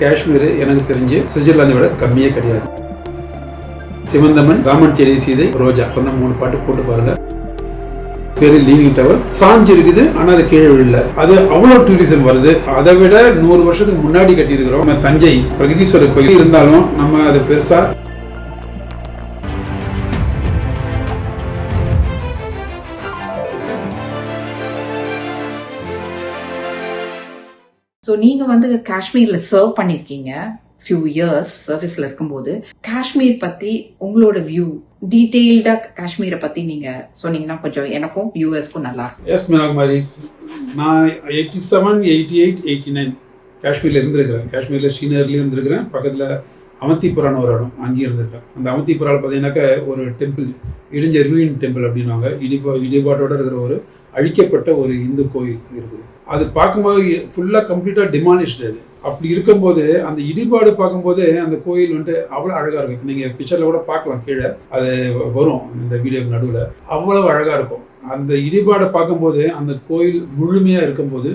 காஷ்மீர் எனக்கு தெரிஞ்சு சுவிட்சர்லாந்தை விட கம்மியே கிடையாது. சிவந்தமன், ராமன் செடி சீதை, ரோஜா சொன்ன 3 பாட்டு போட்டு பாருங்க. பேரு லீவிங் டவர். சாஞ்சி இருக்குது, ஆனா அது கீழே விழல. அது அவ்வளவு டூரிசம் வருது. அதை விட 100 வருஷத்துக்கு முன்னாடி கட்டி இருக்கிறோம். நம்ம தஞ்சை பிரகதீஸ்வரர் கோயில் இருந்தாலும் நம்ம அது பெருசா ஸோ நீங்க வந்து காஷ்மீர்ல சர்வ் பண்ணிருக்கீங்க ஃபியூ இயர்ஸ் சர்வீஸ்ல இருக்கும்போது. காஷ்மீர் பத்தி உங்களோட வியூ டீடைல்டா காஷ்மீரை பத்தி நீங்க சொன்னீங்கன்னா கொஞ்சம் எனக்கும் வியூவர்ஸ்க்கும் நல்லா இருக்கும். எஸ் மீனாகுமாரி, நான் 87, 88, 89 காஷ்மீர்ல இருந்திருக்கிறேன். காஷ்மீர்ல ஸ்ரீநகர்லயும் இருந்திருக்கிறேன். பக்கத்துல அவந்திபுரான்னு ஒரு இடம், அங்கேயும் இருந்திருக்கேன். அந்த அவந்திபுராவில் பார்த்தீங்கன்னாக்கா ஒரு டெம்பிள், இடிஞ்ச ரூயின் டெம்பிள் அப்படின்வாங்க. இடிபாட்டோட இருக்கிற ஒரு அழிக்கப்பட்ட ஒரு இந்து கோயில் இருக்குது. அது பார்க்கும்போது ஃபுல்லாக கம்ப்ளீட்டாக டிமாலிஷ்டு. அது அப்படி இருக்கும்போது அந்த இடிபாடு பார்க்கும்போது அந்த கோயில் வந்துட்டு அவ்வளோ அழகாக இருக்கும். இப்போ நீங்கள் பிக்சரில் கூட பார்க்கலாம், கீழே அது வரும் இந்த வீடியோக்கு நடுவில். அவ்வளவு அழகாக இருக்கும். அந்த இடிபாடை பார்க்கும்போது அந்த கோயில் முழுமையாக இருக்கும்போது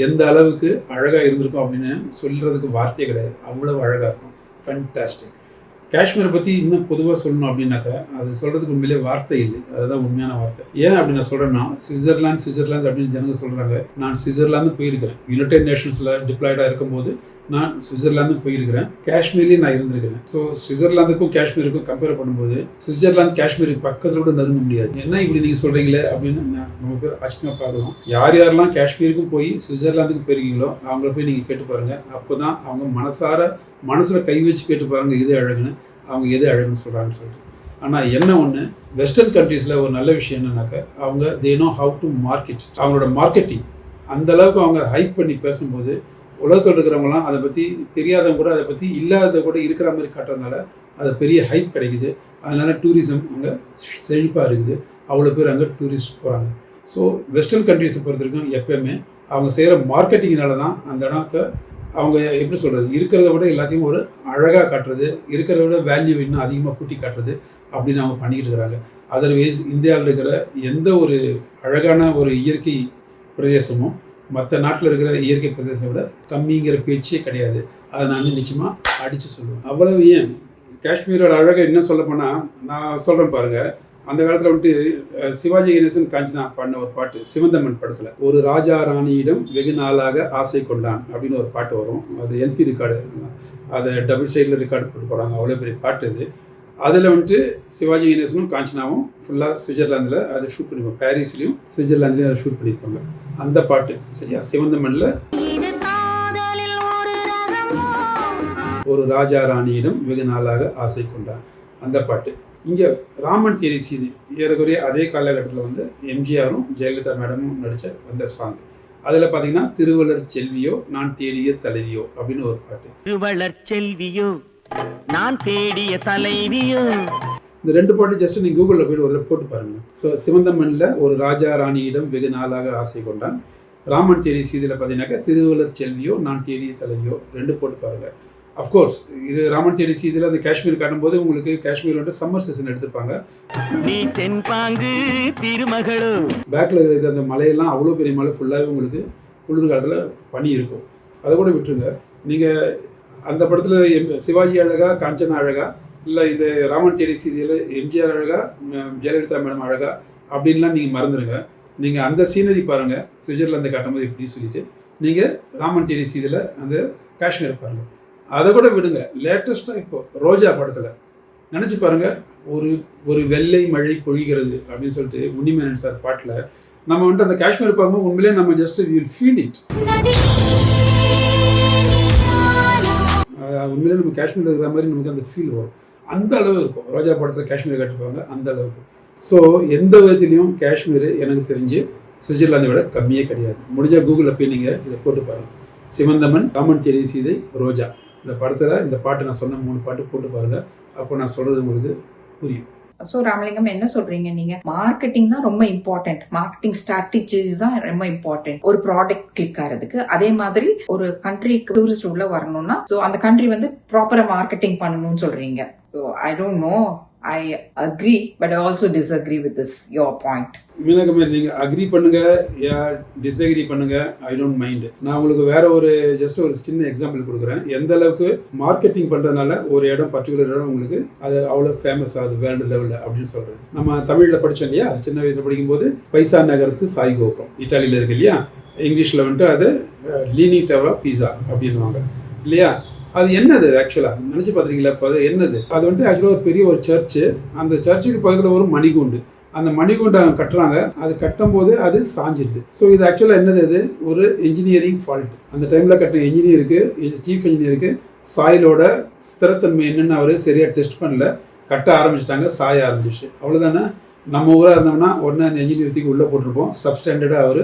எந்த அளவுக்கு அழகாக இருந்திருக்கும் அப்படின்னு சொல்கிறதுக்கு வார்த்தையே கிடையாது. அவ்வளவு அழகாக இருக்கும். ஃபேன்டாஸ்டிக். காஷ்மீரை பற்றி இன்னும் பொதுவாக சொல்லணும் அப்படின்னாக்கா அது சொல்கிறதுக்கு உண்மையிலே வார்த்தை இல்லை. அதுதான் உண்மையான வார்த்தை. ஏன் அப்படி நான் சொல்கிறேன்னா, சுவிட்சர்லாந்து அப்படின்னு ஜனங்க சொல்கிறாங்க. நான் சுவிட்சர்லாந்து போயிருக்கிறேன். யுனைடெட் நேஷன்ஸில் டிப்ளாய்டாக இருக்கும்போது நான் சுவிட்சர்லாந்து போயிருக்கிறேன். காஷ்மீர்லேயும் நான் இருந்திருக்கிறேன். ஸோ சுவிட்சர்லாந்துக்கும் காஷ்மீருக்கும் கம்பேர் பண்ணும்போது சுவிட்சர்லாந்து காஷ்மீருக்கு பக்கத்தில் கூட நெருங்க முடியாது. என்ன இப்படி நீங்கள் சொல்கிறீங்களே அப்படின்னு நம்ம பேர் ஆச்சரியமாக பார்க்கலாம். யாரெல்லாம் காஷ்மீருக்கும் போய் சுவிட்சர்லாந்துக்கும் போயிருக்கீங்களோ அவங்கள போய் நீங்கள் கேட்டு பாருங்கள். அப்போ தான் அவங்க மனசில் கை வச்சு கேட்டு பாருங்கள் எது அழகுன்னு, அவங்க எது அழகுன்னு சொல்கிறாங்கன்னு சொல்லிட்டு. ஆனால் என்ன ஒன்று, வெஸ்டர்ன் கண்ட்ரீஸில் ஒரு நல்ல விஷயம் என்னன்னாக்கா அவங்க they know how to market. அவங்களோட மார்க்கெட்டிங் அந்த அளவுக்கு அவங்க ஹைப் பண்ணி பேசும்போது உலகத்தில் இருக்கிறவங்களாம் அதை பற்றி தெரியாதவங்க கூட அதை பற்றி இல்லாத கூட இருக்கிற மாதிரி காட்டுறதுனால அது பெரிய ஹைப் கிடைக்குது. அதனால டூரிசம் அங்கே செழிப்பாக இருக்குது. அவ்வளோ பேர் அங்கே டூரிஸ்ட் போகிறாங்க. ஸோ வெஸ்டர்ன் கண்ட்ரீஸை பொறுத்த வரைக்கும் எப்போயுமே அவங்க செய்கிற மார்க்கெட்டிங்னால தான் அந்த இடத்த அவங்க எப்படி சொல்கிறது, இருக்கிறத விட எல்லாத்தையும் ஒரு அழகாக காட்டுறது, இருக்கிறத விட வேல்யூ இன்னும் அதிகமாக கூட்டி காட்டுறது அப்படின்னு அவங்க பண்ணிக்கிட்டு இருக்கிறாங்க. அதர்வைஸ் இந்தியாவில் இருக்கிற எந்த ஒரு அழகான ஒரு இயற்கை பிரதேசமும் மற்ற நாட்டில் இருக்கிற இயற்கை பிரதேசத்தை விட கம்மிங்கிற பேச்சே கிடையாது. அதை நான் நிச்சயமாக அடித்து சொல்லுவேன். அவ்வளவு ஏன் காஷ்மீரோட அழகை என்ன சொல்ல போனால் நான் சொல்கிறேன் பாருங்கள். அந்த காலத்தில் வந்துட்டு சிவாஜி கணேசன் காஞ்சனா பாடின ஒரு பாட்டு சிவந்தமன் படத்தில், ஒரு ராஜா ராணியிடம் வெகு நாளாக ஆசை கொண்டான் அப்படின்னு ஒரு பாட்டு வரும். அது எல்பி ரெக்கார்டு, அதை டபுள் சைடில் ரெக்கார்டு போட்டு போகிறாங்க. அவ்வளோ பெரிய பாட்டு இது. அதில் வந்துட்டு சிவாஜி கணேசனும் காஞ்சனாவும் ஃபுல்லாக சுவிட்சர்லாந்தில் அதை ஷூட் பண்ணியிருப்பாங்க. பாரிஸ்லையும் சுவிட்சர்லாந்துலேயும் அதை ஷூட் பண்ணியிருப்பாங்க. அந்த பாட்டு சரியா, சிவந்தமனில் ஒரு ராஜா ராணியிடம் வெகு நாளாக ஆசை கொண்டான் அந்த பாட்டு. இங்கே ராமன் தேடி சீதை ஏறக்குறைய அதே காலகட்டத்தில் வந்து எம்ஜிஆரும் ஜெயலலிதா மேடமும் நடித்த அந்த சாங். அதில் பார்த்தீங்கன்னா திருவள்ளர் செல்வியோ நான் தேடிய தலைவியோ அப்படின்னு ஒரு பாட்டு. திருவள்ளர் செல்வியோ நான் தேடிய தலைவியோ. இந்த 2 பாட்டு ஜஸ்ட் நீங்கள் கூகுளில் போய்ட்டு ஒரு போட்டு பாருங்கள். ஸோ சிவந்தமனில் ஒரு ராஜா ராணியிடம் வெகு நாளாக ஆசை கொண்டான். ராமன் தேடி சீதையில் பார்த்தீங்கன்னாக்கா திருவள்ளர் செல்வியோ நான் தேடிய தலைவியோ 2 போட்டு பாருங்கள். அஃப்கோர்ஸ் இது ராமன் தேடி சீதையில் அந்த காஷ்மீர் காட்டும்போது உங்களுக்கு காஷ்மீர் வந்துட்டு சம்மர் சீசன் எடுத்துப்பாங்க. பேக்கில் இருக்கிற அந்த மலையெல்லாம் அவ்வளோ பெரிய மலை ஃபுல்லாகவே உங்களுக்கு குளிர்காலத்தில் பனி இருக்கும். அதை கூட விட்டுருங்க. நீங்கள் அந்த படத்தில் சிவாஜி அழகா, காஞ்சனா அழகா, இல்லை இந்த ராமன் தேடி சீதையில் எம்ஜிஆர் அழகா, ஜெயலலிதா மேடம் அழகா அப்படின்லாம் நீங்கள் மறந்துடுங்க. நீங்கள் அந்த சீனரி பாருங்கள், சுவிட்சர்லாந்து காட்டும்போது இப்படின்னு சொல்லிட்டு நீங்கள் ராமன் தேடி சீதையில் அந்த காஷ்மீரை பாருங்கள். அதை கூட விடுங்க. லேட்டஸ்ட்டாக இப்போ ரோஜா படத்தில் நினச்சி பாருங்கள், ஒரு வெள்ளை மழை பொழிகிறது அப்படின்னு சொல்லிட்டு உன்னிமேனன் சார் பாட்டில் நம்ம வந்துட்டு அந்த காஷ்மீர் பார்க்கும்போது உண்மையிலே நம்ம ஜஸ்ட் வில் ஃபீல் இட். உண்மையிலே நம்ம காஷ்மீர் இருக்கிற மாதிரி நமக்கு அந்த ஃபீல் வரும். அந்த அளவு இருக்கும் ரோஜா படத்தில் காஷ்மீரை காட்டிருப்பாங்க அந்த அளவுக்கு. ஸோ எந்த விதத்துலேயும் காஷ்மீர் எனக்கு தெரிஞ்சு சுவிட்சர்லாந்தை விட கம்மியே கிடையாது. முடிஞ்சால் கூகுளில் போய் நீங்கள் இதை போட்டு பாருங்கள். சிவந்தமன், ராமன் தேடி சீதை, ரோஜா இந்த படத்தில் இந்த பாட்டு நான் சொன்ன 3 பாட்டு போட்டு பாருங்க. அப்போ நான் சொல்றது உங்களுக்கு புரியும். ஸோ ராமலிங்கம் என்ன சொல்றீங்க நீங்க? மார்க்கெட்டிங் தான் ரொம்ப இம்பார்ட்டன்ட். மார்க்கெட்டிங் ஸ்ட்ராட்டஜிஸ் தான் ரொம்ப இம்பார்ட்டன்ட் ஒரு ப்ராடக்ட் கிளிக் ஆகிறதுக்கு. அதே மாதிரி ஒரு கண்ட்ரிக்கு டூரிஸ்ட் உள்ள வரணும்னா ஸோ அந்த கண்ட்ரி வந்து ப்ராப்பரா மார்க்கெட்டிங் பண்ணணும்னு சொல்றீங்க. So I don't know I agree, but I also disagree with this, your point. மீனாகமே நீங்கள் அக்ரி பண்ணுங்க டிஸ்அக்ரி பண்ணுங்க, ஐ டோன்ட் மைண்ட். நான் உங்களுக்கு வேற ஒரு சின்ன எக்ஸாம்பிள் கொடுக்குறேன். எந்த அளவுக்கு மார்க்கெட்டிங் பண்ணுறதுனால ஒரு இடம் பர்டிகுலர் இடம் உங்களுக்கு அது அவ்வளோ ஃபேமஸ் ஆகுது வேர்ல்டு லெவலில் அப்படின்னு சொல்கிறேன். நம்ம தமிழில் படித்தோம் இல்லையா, சின்ன வயசில் படிக்கும்போது பைசா நகரத்து சாய் கோபுரம் இட்டாலியில் இருக்கு இல்லையா, இங்கிலீஷில் வந்துட்டு அது லீனிங் டவர் பீஸா அப்படின்வாங்க இல்லையா. அது என்னது ஆக்சுவலாக நினச்சி பார்த்துருக்கீங்களா? இப்போ அது என்னது? அது வந்துட்டு ஆக்சுவலாக ஒரு பெரிய ஒரு சர்ச்சு. அந்த சர்ச்சுக்கு பக்கத்தில் ஒரு மணிகூண்டு. அந்த மணிகூண்டை அவங்க கட்டுறாங்க. அது கட்டும்போது அது சாஞ்சிடுது. ஸோ இது ஆக்சுவலாக என்னது? இது ஒரு இன்ஜினியரிங் ஃபால்ட். அந்த டைமில் கட்டின இன்ஜினியருக்கு, சீஃப் இன்ஜினியருக்கு சாயிலோட ஸ்திரத்தன்மை என்னென்னு அவர் சரியாக டெஸ்ட் பண்ணல. கட்ட ஆரம்பிச்சிட்டாங்க, சாய ஆரம்பிச்சிச்சு. அவ்வளோதானே. நம்ம ஊராக இருந்தோம்னா உடனே அந்த இன்ஜினியரிங்க்கு உள்ளே போட்டிருப்போம், சப்ஸ்டாண்டர்டாக அவர்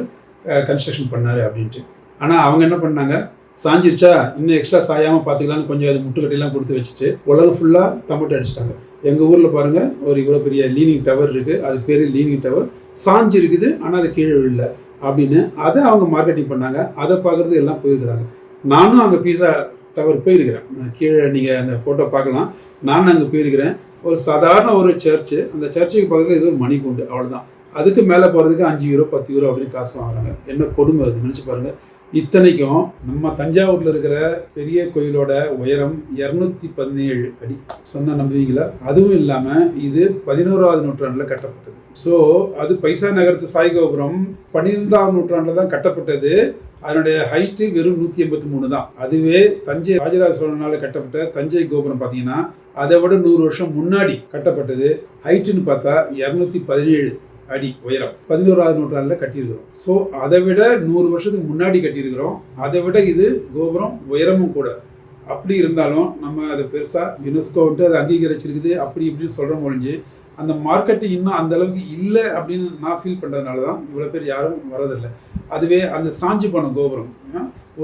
கன்ஸ்ட்ரக்ஷன் பண்ணார் அப்படின்ட்டு. ஆனால் அவங்க என்ன பண்ணாங்க, சாஞ்சிருச்சா இன்னும் எக்ஸ்ட்ரா சாயாமல் பார்த்துக்கலான்னு கொஞ்சம் அது முட்டுக்கட்டிலாம் கொடுத்து வச்சுட்டு உலகம் ஃபுல்லாக தம்பட்டு அடிச்சிட்டாங்க. எங்கள் ஊரில் பாருங்கள், ஒரு இவ்வளோ பெரிய லீனிங் டவர் இருக்குது, அது பேர் லீனிங் டவர். சாஞ்சு இருக்குது, ஆனால் அது கீழே விழல அப்படின்னு அதை அவங்க மார்க்கெட்டிங் பண்ணாங்க. அதை பார்க்குறது எல்லாம் போயிருக்கிறாங்க. நானும் அங்கே பீஸா டவர் போயிருக்கிறேன். கீழே நீங்கள் அந்த ஃபோட்டோ பார்க்கலாம். நானும் அங்கே போயிருக்கிறேன். ஒரு சாதாரண ஒரு சர்ச்சு, அந்த சர்ச்சுக்கு பக்கத்தில் இது ஒரு மணிக்கூண்டு, அவ்வளோதான். அதுக்கு மேலே போகிறதுக்கு 5 யூரோ 10 யூரோ அப்படின்னு காசு வாங்குறாங்க. என்ன கொடுமை அது, நினச்சி பாருங்கள். இத்தனைக்கும் நம்ம தஞ்சாவூரில் இருக்கிற பெரிய கோயிலோட உயரம் 217 அடி. சொன்ன நம்புவீங்களா? அதுவும் இல்லாமல் இது 11ஆவது நூற்றாண்டில் கட்டப்பட்டது. ஸோ அது பைசா நகரத்து சாய் கோபுரம் 12ஆம் நூற்றாண்டில் தான் கட்டப்பட்டது. அதனுடைய ஹைட்டு வெறும் 183 தான். அதுவே தஞ்சை ராஜராஜ சோழனால் கட்டப்பட்ட தஞ்சை கோபுரம் பார்த்தீங்கன்னா அதை விட 100 வருஷம் முன்னாடி கட்டப்பட்டது. ஹைட்டுன்னு பார்த்தா 217 அடி உயரம். 11ஆவது நூற்றாண்டில் கட்டியிருக்கிறோம். ஸோ அதை விட 100 வருஷத்துக்கு முன்னாடி கட்டியிருக்கிறோம். அதை விட இது கோபுரம் உயரமும் கூட. அப்படி இருந்தாலும் நம்ம அதை பெருசாக யுனெஸ்கோ வந்துட்டு அதை அங்கீகரிச்சிருக்குது அப்படி இப்படின்னு சொல்கிற முடிஞ்சு அந்த மார்க்கெட்டிங் இன்னும் அந்த அளவுக்கு இல்லை அப்படின்னு நான் ஃபீல் பண்ணுறதுனால தான் இவ்வளோ பேர் யாரும் வரதில்லை. அதுவே அந்த சாஞ்சி போன கோபுரம்,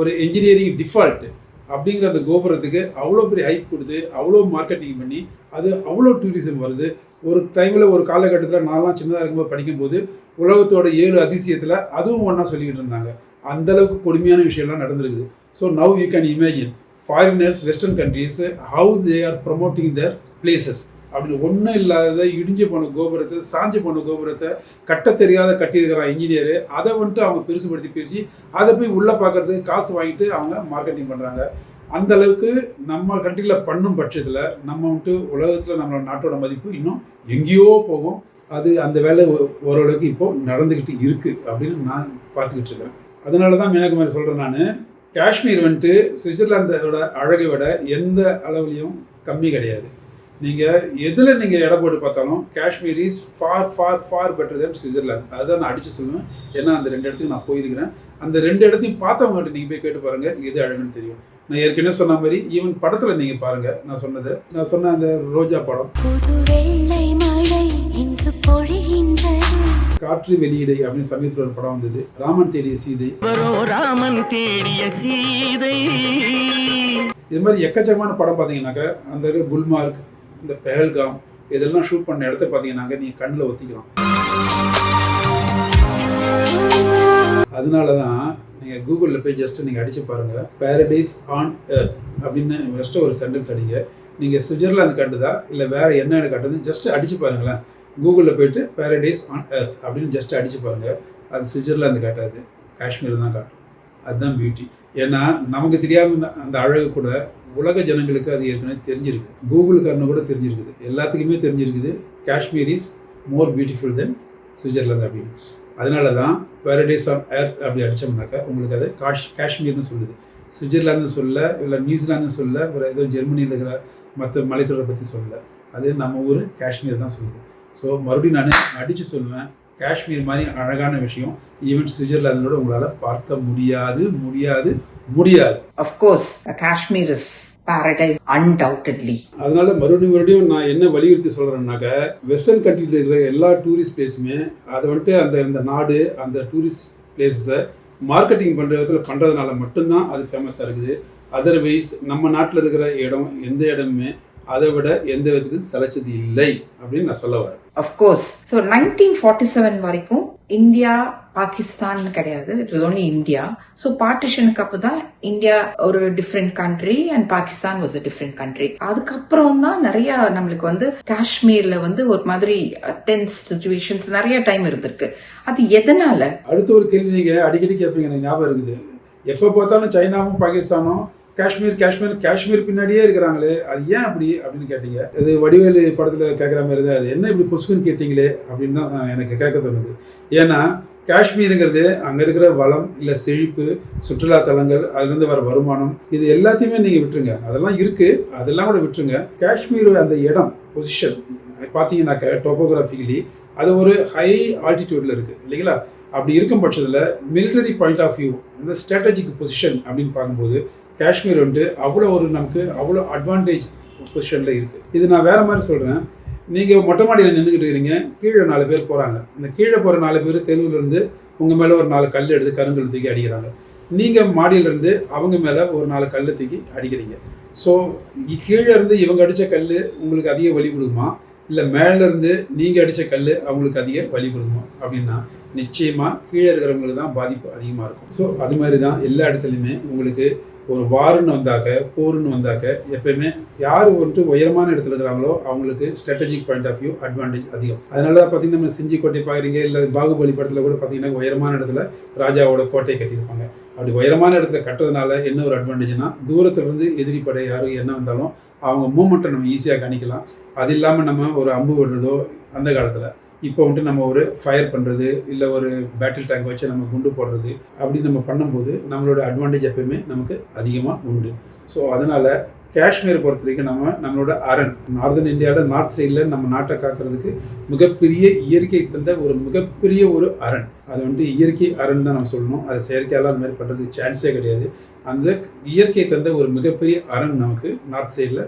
ஒரு இன்ஜினியரிங் டிஃபால்ட்டு அப்படிங்கிற அந்த கோபுரத்துக்கு அவ்வளோ பெரிய ஹைப் கொடுத்து அவ்வளோ மார்க்கெட்டிங் பண்ணி அது அவ்வளோ டூரிசம் வருது. ஒரு டைமில் ஒரு காலகட்டத்தில் நான்லாம் சின்னதாக இருக்கும்போது படிக்கும்போது உலகத்தோட 7 அதிசயத்தில் அதுவும் ஒன்றா சொல்லிக்கிட்டு இருந்தாங்க. அந்தளவுக்கு கொடுமையான விஷயம்லாம் நடந்திருக்குது. So now you can imagine foreigners, western countries, how they are promoting their places. அப்படி ஒன்றும் இல்லாத இடிஞ்சு போன கோபுரத்தை, சாஞ்சு போன கோபுரத்தை கட்ட தெரியாத கட்டியிருக்கிறான் இன்ஜினியரு. அதை வந்துட்டு அவங்க பெருசுபடுத்தி பேசி அதை போய் உள்ளே பார்க்கறதுக்கு காசு வாங்கிட்டு அவங்க மார்க்கெட்டிங் பண்ணுறாங்க. அந்த அளவுக்கு நம்ம கண்ட்ரியில் பண்ணும் பட்சத்தில் நம்ம வந்துட்டு உலகத்தில் நம்மளோட நாட்டோட மதிப்பு இன்னும் எங்கேயோ போகும். அது அந்த வேலை ஓரளவுக்கு இப்போது நடந்துக்கிட்டு இருக்குது அப்படின்னு நான் பார்த்துக்கிட்டு இருக்கிறேன். அதனால தான் மீனாக்கு மாதிரி சொல்கிறேன். நான் காஷ்மீர் வந்துட்டு சுவிட்சர்லாந்தோட அழகை விட எந்த அளவுலையும் கம்மி கிடையாது. நீங்கள் எதில் நீங்கள் இடம் போட்டு பார்த்தாலும் Kashmir is for for for better then Switzerland. அதுதான் நான் அடித்து சொல்லுவேன். ஏன்னா அந்த 2 இடத்துக்கு நான் போயிருக்கிறேன். அந்த 2 இடத்தையும் பார்த்தவங்ககிட்ட நீங்கள் போய் கேட்டு பாருங்கள், எது அழகுன்னு தெரியும். நான் ஏற்கனவே சொன்ன மாதிரி ஈவன் படத்தில் நீங்கள் பாருங்கள், நான் சொன்ன அந்த ரோஜா படம், காற்று வெளியீடை அப்படின்னு சமயத்தில் ஒரு படம் வந்தது, ராமன் தேடிய சீதை. இது மாதிரி எக்கச்சக்கமான படம் பார்த்தீங்கன்னாக்கா அந்த குல்மார்க், இந்த பெஹல்காம் இதெல்லாம் ஷூட் பண்ண இடத்த பார்த்தீங்கன்னாக்க நீங்கள் கண்ணில் ஒத்திக்கலாம். அதனால தான் நீங்கள் கூகுளில் போய் ஜஸ்ட்டு நீங்கள் அடித்து பாருங்கள், பேரடைஸ் ஆன் எர்த் அப்படின்னு ஜஸ்ட்டு ஒரு சென்டென்ஸ் அடிங்க. நீங்கள் சுவிட்சர்லாந்து கட்டுதா இல்லை வேறு என்ன இடம் கட்டுதுன்னு ஜஸ்ட்டு அடித்து பாருங்களேன். கூகுளில் போய்ட்டு பேரடைஸ் ஆன் எர்த் அப்படின்னு ஜஸ்ட்டு அடித்து பாருங்கள். அது சுவிட்சர்லாந்து காட்டாது, காஷ்மீர் தான் காட்டும். அதுதான் பியூட்டி. ஏன்னா நமக்கு தெரியாத அந்த அழகு கூட உலக ஜனங்களுக்கு அது ஏற்கனவே தெரிஞ்சிருக்கு. கூகுளுக்காரனு கூட தெரிஞ்சிருக்குது, எல்லாத்துக்குமே தெரிஞ்சிருக்குது. Kashmir is more beautiful than Switzerland அப்படின்னு. அதனால தான் பேரடைஸ் ஆன் எர்த் அப்படி அடித்தோம்னாக்கா உங்களுக்கு அது காஷ்மீர்னு சொல்லுது. சுவிட்சர்லாந்து சொல்ல, இல்லை நியூசிலாந்து சொல்ல, ஒரு ஏதோ ஜெர்மனியில் இருக்கிற மற்ற மலைத்தொடரை பற்றி சொல்ல, அது நம்ம ஊர் காஷ்மீர் தான் சொல்லுது. ஸோ மறுபடியும் நான் அடித்து சொல்லுவேன், காஷ்மீர் மாதிரி அழகான விஷயம் ஈவன் சுவிட்சர்லாந்தோட உங்களால் பார்க்க முடியாது. Of course, Kashmir is paradise undoubtedly. அதனால மறுபடியும் நான் என்ன வலியுறுத்தி சொல்கிறேன்னாக்க, வெஸ்டர்ன் கண்ட்ரியில் இருக்கிற எல்லா டூரிஸ்ட் பிளேஸுமே அதை வந்துட்டு அந்த நாடு அந்த டூரிஸ்ட் பிளேஸஸை மார்க்கெட்டிங் பண்ணுற விதத்தில் பண்ணுறதுனால மட்டும்தான் அது ஃபேமஸாக இருக்குது. அதர்வைஸ் நம்ம நாட்டில் இருக்கிற இடம் எந்த இடமுமே அதை விட எந்த விதத்துக்கும் சலைச்சது இல்லை அப்படின்னு நான் சொல்ல வரேன். Of course. So 1947 வரைக்கும் இந்தியா பாகிஸ்தான் கிடையாது, it was only India. So பார்ட்டிஷனுக்கு அப்பதான் இந்தியா ஒரு different country and Pakistan was a different country. அதுக்கப்புறம் தான் நிறைய நம்மளுக்கு வந்து காஷ்மீர்ல வந்து ஒரு மாதிரி டென்ஸ் சிச்சுவேஷன்ஸ் நிறைய டைம் இருந்திருக்கு. அது எதனால? அடுத்த ஒரு கேள்வி நீங்க அடிக்கடி கேட்பீங்க, எனக்கு ஞாபகம் இருக்குது. எப்போ பார்த்தாலும் சைனாவும் பாகிஸ்தானும் காஷ்மீர் காஷ்மீர் காஷ்மீர் பின்னாடியே இருக்கிறாங்களே, அது ஏன் அப்படி அப்படின்னு கேட்டீங்க. இது வடிவேலு படத்தில் கேட்குற மாதிரி தான், அது என்ன இப்படி பொசுக்குன்னு கேட்டீங்களே அப்படின்னு தான் எனக்கு கேட்க தோணுது. ஏன்னா காஷ்மீருங்கிறது அங்கே இருக்கிற வளம் இல்லை செழிப்பு, சுற்றுலா தலங்கள், அதுலேருந்து வர வருமானம், இது எல்லாத்தையுமே நீங்கள் விட்டுருங்க. அதெல்லாம் இருக்குது, அதெல்லாம் கூட விட்டுருங்க. காஷ்மீர் அந்த இடம் பொசிஷன் பார்த்தீங்கன்னாக்க டோபோகிராஃபிக்கலி அது ஒரு ஹை ஆல்டிடியூடில் இருக்குது இல்லைங்களா? அப்படி இருக்கும் பட்சத்தில் மிலிட்டரி பாயிண்ட் ஆஃப் வியூ, இந்த ஸ்ட்ராட்டஜிக் பொசிஷன் அப்படின்னு பார்க்கும்போது காஷ்மீர் வந்து அவ்வளோ ஒரு நமக்கு அவ்வளோ அட்வான்டேஜ் பொசிஷனில் இருக்குது. இது நான் வேறு மாதிரி சொல்கிறேன். நீங்கள் மொட்டை மாடியில் நின்றுக்கிட்டு இருக்கிறீங்க, கீழே 4 பேர் போகிறாங்க. இந்த கீழே போகிற 4 பேர் தெருவிலேருந்து உங்கள் மேலே ஒரு 4 கல் எடுத்து கருங்கல் தூக்கி அடிக்கிறாங்க. நீங்கள் மாடியிலேருந்து அவங்க மேலே ஒரு 4 கல் தூக்கி அடிக்கிறீங்க. ஸோ கீழே இருந்து இவங்க அடித்த கல் உங்களுக்கு அதிக வலி கொடுக்குமா, இல்லை மேலேருந்து நீங்கள் அடித்த கல் அவங்களுக்கு அதிக வலி கொடுக்குமா அப்படின்னா நிச்சயமாக கீழே இருக்கிறவங்களுக்கு தான் பாதிப்பு அதிகமாக இருக்கும். ஸோ அது மாதிரி தான் எல்லா இடத்துலையுமே உங்களுக்கு ஒரு வாருன்னு வந்தாக்க, போருன்னு வந்தாக்க, எப்பயுமே யார் வந்துட்டு உயரமான இடத்துல இருக்கிறாங்களோ அவங்களுக்கு strategic point of view advantage அதிகம். அதனால தான் பார்த்தீங்கன்னா நம்ம செஞ்சி கோட்டை பார்க்குறீங்க, இல்லை பாகுபலி படத்தில் கூட பார்த்தீங்கன்னா உயரமான இடத்துல ராஜாவோட கோட்டை கட்டியிருப்பாங்க. அப்படி உயரமான இடத்துல கட்டுறதுனால என்ன ஒரு அட்வான்டேஜ்னா, தூரத்துலேருந்து எதிரி படை யாரும் என்ன வந்தாலும் அவங்க மூமெண்ட்டை நம்ம ஈஸியாக கணிக்கலாம். அது இல்லாமல் நம்ம ஒரு அம்பு விடுறதோ அந்த காலத்தில், இப்போ வந்துட்டு நம்ம ஒரு ஃபயர் பண்ணுறது, இல்லை ஒரு பேட்டில் டேங்க் வச்சு நம்ம குண்டு போடுறது, அப்படி நம்ம பண்ணும்போது நம்மளோட அட்வான்டேஜ் எப்பயுமே நமக்கு அதிகமாக உண்டு. ஸோ அதனால் காஷ்மீரை பொறுத்த வரைக்கும் நம்மளோட அரண், நார்தன் இந்தியாவோட நார்த் சைடில் நம்ம நாட்டை காக்கிறதுக்கு மிகப்பெரிய இயற்கை தந்த ஒரு மிகப்பெரிய ஒரு அரண். அது வந்துட்டு இயற்கை அரண் தான் நம்ம சொல்லணும். அது செயற்கையால் அந்த மாதிரி பண்ணுறதுக்கு சான்ஸே கிடையாது. அந்த இயற்கை தந்த ஒரு மிகப்பெரிய அரண் நமக்கு நார்த் சைடில்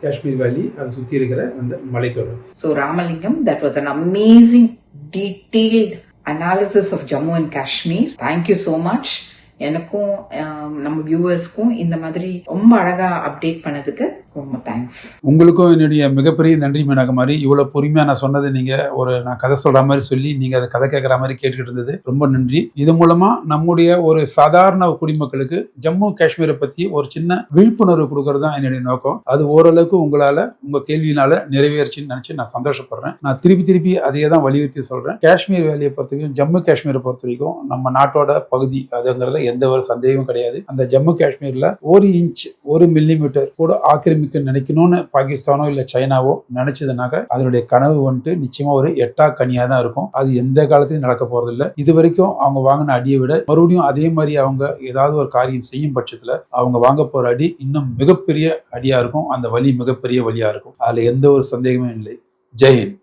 காஷ்மீர் வேலி, அதை சுற்றி இருக்கிற அந்த மலைத்தொடர். So Ramalingam, that was an amazing detailed analysis of Jammu and Kashmir. Thank you so much. எனக்கும் நம்ம வியூவர்ஸ்க்கும் இந்த மாதிரி ரொம்ப அழகா அப்டேட் பண்ணதுக்கு ரொம்ப தேங்க்ஸ். உங்களுக்கும் என்னுடைய மிகப்பெரிய நன்றி மீனாகுமாரி. இவ்வளோ பொறுமையாக நான் சொன்னது நீங்கள் நான் கதை சொல்கிற மாதிரி சொல்லி நீங்கள் அதை கதை கேட்குற மாதிரி கேட்டுக்கிட்டு இருந்தது ரொம்ப நன்றி. இது மூலமாக நம்முடைய ஒரு சாதாரண குடிமக்களுக்கு ஜம்மு காஷ்மீரை பற்றி ஒரு சின்ன விழிப்புணர்வு கொடுக்கறது தான் என்னுடைய நோக்கம். அது ஓரளவுக்கு உங்களால் உங்கள் கேள்வியினால் நிறைவேறிச்சின்னு நினச்சி நான் சந்தோஷப்படுறேன். நான் திருப்பி அதே தான் வலியுறுத்தி சொல்கிறேன். காஷ்மீர் வேலையை பொறுத்த வரைக்கும், ஜம்மு காஷ்மீரை பொறுத்த வரைக்கும் நம்ம நாட்டோட பகுதி அதுங்கிறத எந்த ஒரு சந்தேகமும் கிடையாது. அந்த ஜம்மு காஷ்மீர்ல 1 இன்ச் 1 மில்லிமீட்டர் கூட ஆக்கிரமிக்க நினைக்கணும்னு பாகிஸ்தானோ இல்ல சைனாவோ நினைச்சதுனாக்க அதனுடைய கனவு வந்துட்டு நிச்சயமா ஒரு எட்டா கனியா தான் இருக்கும். அது எந்த காலத்திலும் நடக்க போறது இல்லை. இது வரைக்கும் அவங்க வாங்கின அடியை விட மறுபடியும் அதே மாதிரி அவங்க ஏதாவது ஒரு காரியம் செய்யும் பட்சத்துல அவங்க வாங்க போற அடி இன்னும் மிகப்பெரிய அடியா இருக்கும். அந்த வலி மிகப்பெரிய வலியா இருக்கும். அதுல எந்த ஒரு சந்தேகமும் இல்லை. ஜெய் ஹிந்த்.